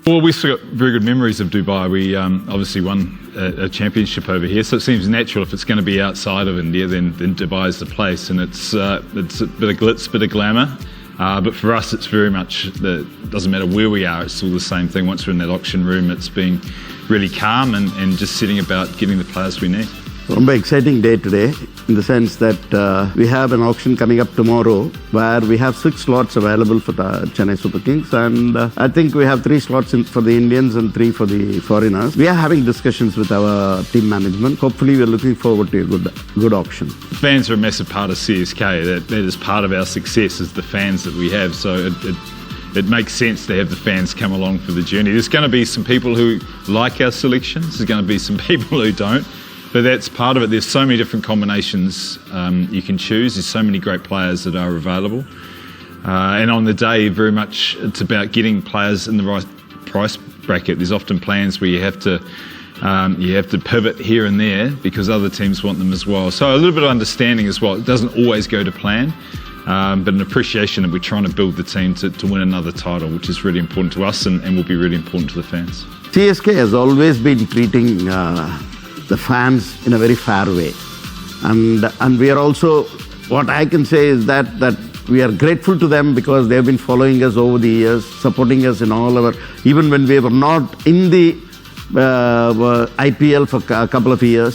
Well, we've still got very good memories of Dubai. We obviously won a championship over here, so it seems natural if it's going to be outside of India, then Dubai is the place, and it's a bit of glitz, bit of glamour. But for us, it's very much, it doesn't matter where we are, it's still the same thing. Once we're in that auction room, it's been really calm and just sitting about getting the players we need. ரொம்ப exciting day today in the sense that we have an auction coming up tomorrow where we have 6 slots available for the Chennai Super Kings, and I think we have 3 slots for the Indians and 3 for the foreigners. We are having discussions with our team management. Hopefully we are looking forward to a good auction. Fans are a massive part of CSK. That is part of our success, is the fans that we have. So it makes sense to have the fans come along for the journey. There's going to be some people who like our selections. There's going to be some people who don't. But that's part of it. There's so many different combinations you can choose. There's so many great players that are available. And on the day, very much it's about getting players in the right price bracket. There's often plans where you have to pivot here and there because other teams want them as well. So a little bit of understanding as well. It doesn't always go to plan, but an appreciation that we're trying to build the team to win another title, which is really important to us and will be really important to the fans. CSK has always been treating the fans in a very fair way, and we are also, what I can say is that we are grateful to them because they have been following us over the years, supporting us in all our, even when we were not in the IPL for a couple of years,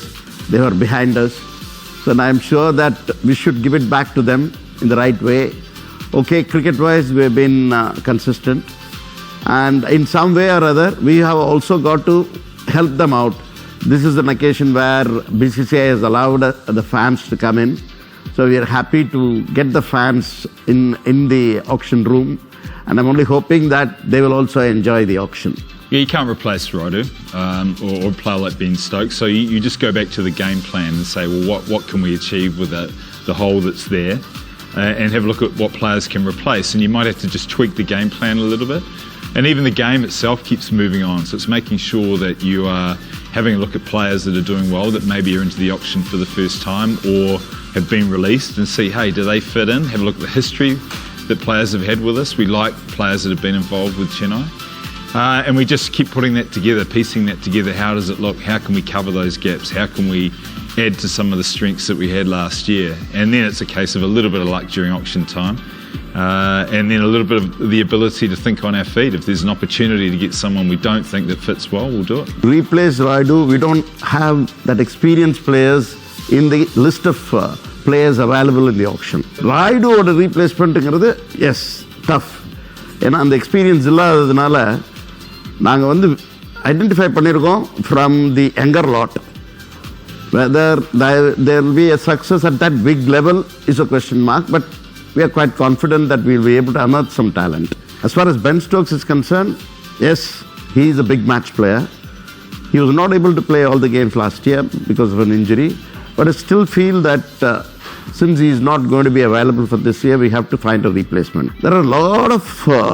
they were behind us. So I am sure that we should give it back to them in the right way. Okay, cricket wise we have been consistent, and in some way or other we have also got to help them out. This is an occasion where BCCI has allowed the fans to come in. So we are happy to get the fans in the auction room. And I'm only hoping that they will also enjoy the auction. Yeah, you can't replace Raidu or a player like Ben Stokes. So you just go back to the game plan and say, well, what can we achieve with the hole that's there? And have a look at what players can replace. And you might have to just tweak the game plan a little bit. And even the game itself keeps moving on. So it's making sure that you are having a look at players that are doing well, that maybe are into the auction for the first time or have been released, and see, hey, do they fit in? Have a look at the history that players have had with us. We like players that have been involved with Chennai. And we just keep putting that together, piecing that together. How does it look? How can we cover those gaps? How can we add to some of the strengths that we had last year? And then it's a case of a little bit of luck during auction time. And then a little bit of the ability to think on our feet. If there's an opportunity to get someone we don't think that fits well, we'll do it. Replace Raidu, we don't have that experienced players in the list of players available in the auction. Raidu or the replacement, yes, tough. And the experience இல்லாததுனால நாங்க வந்து identify பண்ணிருக்கோம் from the younger lot. Whether there will be a success at that big level is a question mark, but we are quite confident that we will be able to unearth some talent. As far as Ben Stokes is concerned, yes, he is a big match player. He was not able to play all the games last year because of an injury, but I still feel that since he is not going to be available for this year, we have to find a replacement. There are a lot of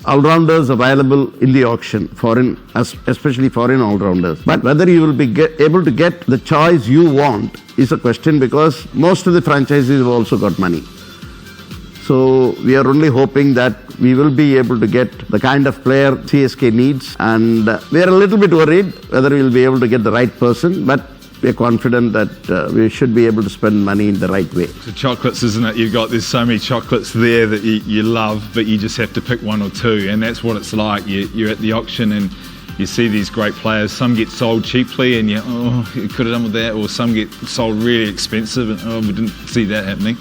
all-rounders available in the auction, especially foreign all-rounders. But whether you will be able to get the choice you want is a question, because most of the franchises have also got money. So we are only hoping that we will be able to get the kind of player CSK needs, and we are a little bit worried whether we will be able to get the right person, but we are confident that we should be able to spend money in the right way. The chocolates, isn't it? There's so many chocolates there that you love, but you just have to pick one or two, and that's what it's like. You're at the auction and you see these great players. Some get sold cheaply and you could have done with that, or some get sold really expensive and we didn't see that happening.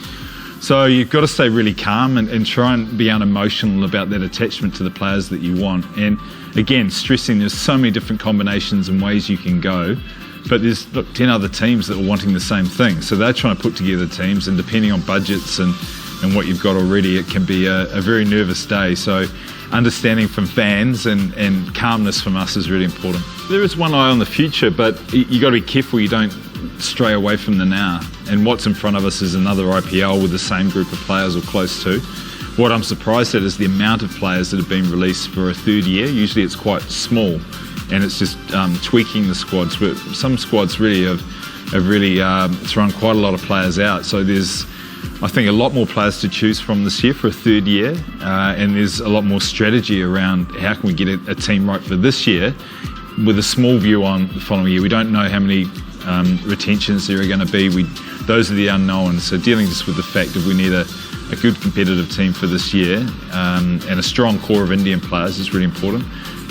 So you've got to stay really calm and try and be unemotional about that attachment to the players that you want. And again, stressing there's so many different combinations and ways you can go, but there's 10 other teams that are wanting the same thing. So they're trying to put together teams, and depending on budgets and what you've got already, it can be a very nervous day. So understanding from fans and calmness from us is really important. There is one eye on the future, but you got to be careful you don't stray away from the now. And what's in front of us is another IPL with the same group of players or close to. What I'm surprised at is the amount of players that have been released for a third year. Usually it's quite small, and it's just tweaking the squads. But some squads really have thrown quite a lot of players out. So there's I think a lot more players to choose from this year for a third year, and there's a lot more strategy around how can we get a team right for this year with a small view on the following year. We don't know how many retentions there are going to be. Those are the unknowns. So dealing just with the fact that we need a good competitive team for this year and a strong core of Indian players is really important,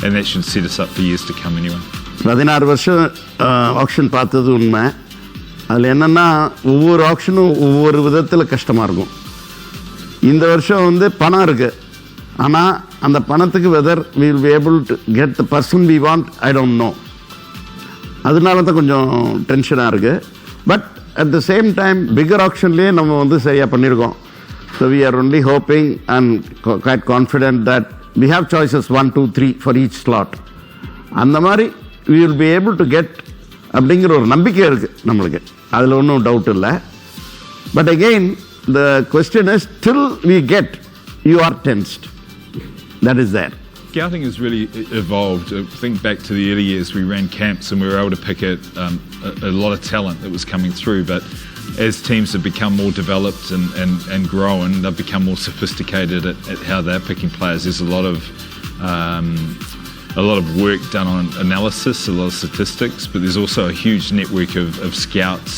and that should set us up for years to come anyway. 16 வருஷம் action பார்த்தது உண்மை. அதில் என்னென்னா ஒவ்வொரு ஆக்ஷனும் ஒவ்வொரு விதத்தில் கஷ்டமாக இருக்கும். இந்த வருஷம் வந்து பணம் இருக்குது, ஆனால் அந்த பணத்துக்கு weather we will be able to get the person we want, I don't know. அதனால தான் கொஞ்சம் டென்ஷனாக இருக்குது. But at the same time பிகர் ஆக்ஷன்லேயே நம்ம வந்து சரியாக பண்ணியிருக்கோம். So we are only hoping and quite confident that we have choices 1, 2, 3 for each slot. அந்த மாதிரி we will be able to get அப்படிங்கிற ஒரு நம்பிக்கை இருக்குது நம்மளுக்கு. அதில் ஒன்றும் டவுட் இல்லை. But again the question is till we get, you are tensed. That is there. Scouting has really evolved. Think back to the early years, we ran camps and we were able to pick a lot of talent that was coming through. But as teams have become more developed and grown, they've become more sophisticated at how they're picking players. There's a lot of work done on analysis, a lot of statistics, but there's also a huge network of scouts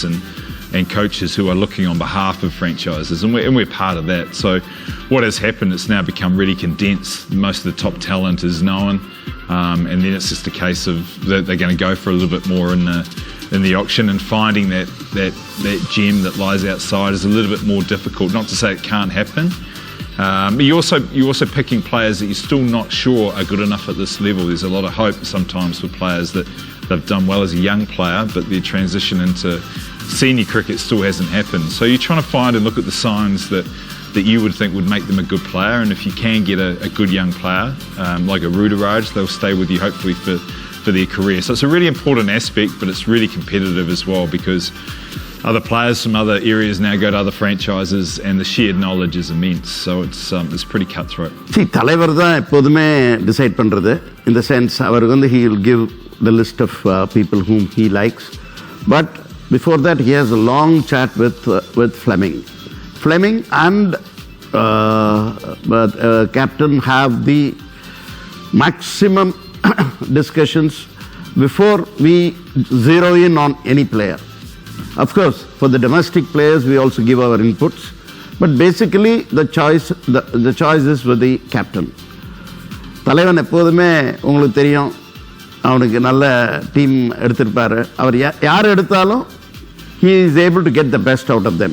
and coaches who are looking on behalf of franchises, and we're part of that. So what has happened, it's now become really condensed. Most of the top talent is known, and then it's just a case of they're going to go for a little bit more in the auction, and finding that gem that lies outside is a little bit more difficult. Not to say it can't happen. You're also picking players that you're still not sure are good enough at this level. There's a lot of hope sometimes for players that they've done well as a young player, but their transition into senior cricket still hasn't happened. So you're trying to find and look at the signs that you would think would make them a good player, and if you can get a good young player like a Rudraj, they'll stay with you hopefully for their career. So it's a really important aspect, but it's really competitive as well, because other players from other areas now go to other franchises, and the shared knowledge is immense. So it's pretty cutthroat. See, தலைவர் தான் எப்போதுமே decide பண்ணுறது. In the sense, அவருக்கு வந்து he will give the list of people whom he likes. But before that, he has a long chat with Fleming. Fleming and captain have the maximum discussions before we zero in on any player. Of course, for the domestic players, we also give our inputs, but basically the choice is with the captain. தலைவன் எப்போதுமே உங்களுக்கு தெரியும், அவனுக்கு நல்ல team எடுத்திருப்பாரு. அவர் யார் எடுத்தாலும் he is able to get the best out of them.